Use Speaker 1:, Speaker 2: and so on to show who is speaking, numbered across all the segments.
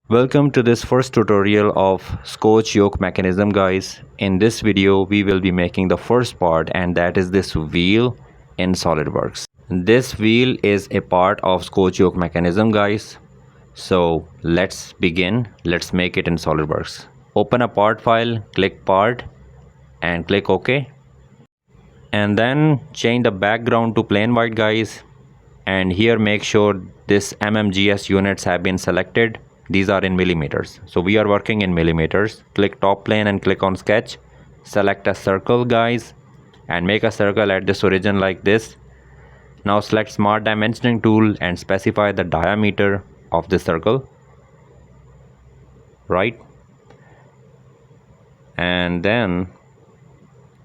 Speaker 1: Welcome to this first tutorial of Scotch Yoke Mechanism, guys. In this video we will be making the first part, and that is this wheel in SolidWorks. This wheel is a part of Scotch Yoke Mechanism, guys. So let's begin. Let's make it in SolidWorks. Open a part file, click part and click OK. And then change the background to plain white, guys. And here make sure this mmgs units have been selected. These are in millimeters, so we are working in millimeters. Click top plane and click on sketch. Select a circle, guys, and make a circle at this origin like this. Now select smart dimensioning tool and specify the diameter of the circle, right? And then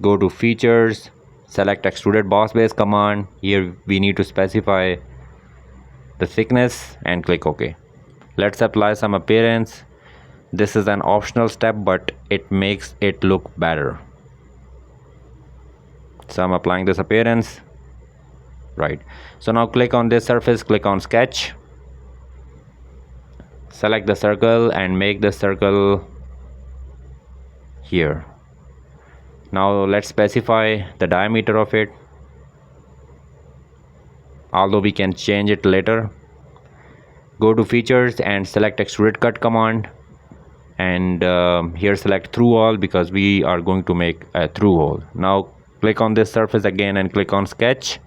Speaker 1: go to features, select extruded boss base command. Here we need to specify the thickness and click OK. Let's apply some appearance. This is an optional step, but it makes it look better. So I'm applying this appearance, right? So now click on this surface, click on sketch, select the circle and make the circle here. Now let's specify the diameter of it, although we can change it later. Go to features and select extruded cut command, and here select through all because we are going to make a through hole. Now click on this surface again and click on sketch,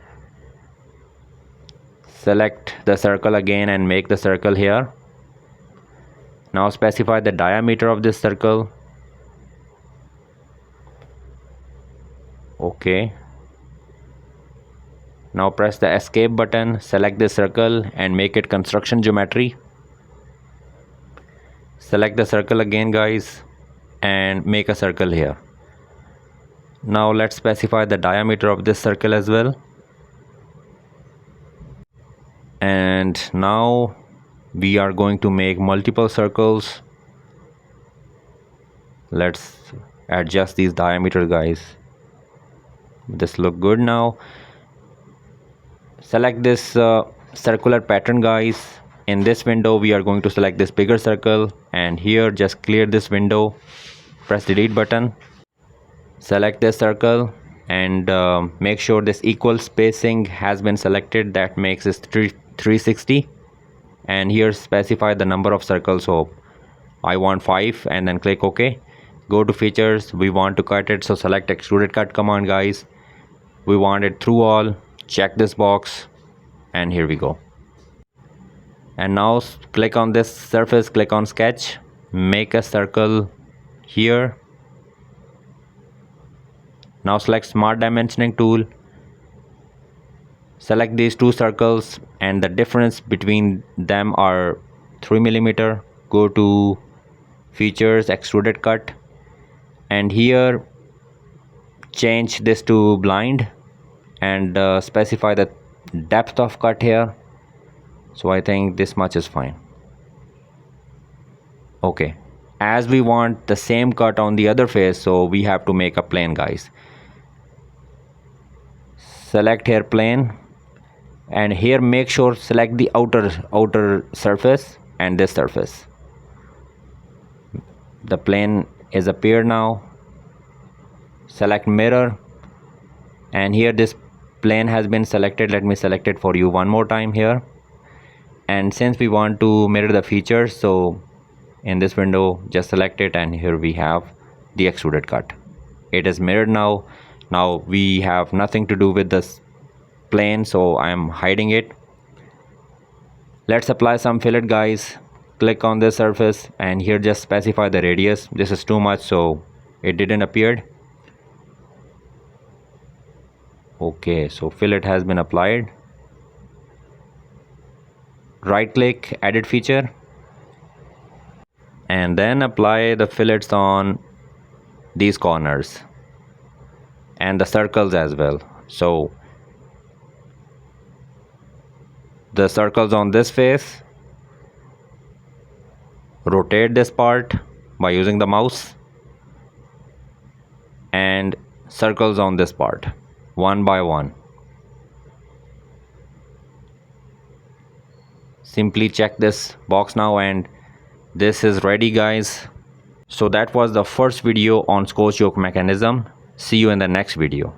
Speaker 1: select the circle again and make the circle here. Now specify the diameter of this circle. Okay. Now press the escape button, select this circle and make it construction geometry. Select the circle again, guys, and make a circle here. Now let's specify the diameter of this circle as well. And now we are going to make multiple circles. Let's adjust these diameters, guys. This look good now. Select this circular pattern, guys. In this window we are going to select this bigger circle, and here just clear this window, press delete button, select this circle and make sure this equal spacing has been selected. That makes this 360, and here specify the number of circles. So I want 5, and then click OK. Go to features, we want to cut it, so select extruded cut command, guys. We want it through all, check this box, and here we go. And now click on this surface, click on sketch, make a circle here. Now select smart dimensioning tool, select these two circles and the difference between them are 3 millimeter. Go to features, extruded cut, and here change this to blind and specify the depth of cut here. So I think this much is fine. Okay, as we want the same cut on the other face, so we have to make a plane, guys. Select here plane, and here make sure select the outer surface and this surface. The plane is appeared now. Select mirror, and here this plane has been selected. Let me select it for you one more time here. And since we want to mirror the features, so in this window just select it, and here we have the extruded cut. It is mirrored now. Now we have nothing to do with this plane, so I am hiding it. Let's apply some fillet, guys. Click on this surface and here just specify the radius. This is too much, so it didn't appear. Okay, so fillet has been applied. Right click, edit feature, and then apply the fillets on these corners and the circles as well. So the circles on this face, rotate this part by using the mouse, and circles on this part one by one. Simply check this box now and This is ready, guys. So that was the first video on Scotch yoke mechanism. See you in the next video.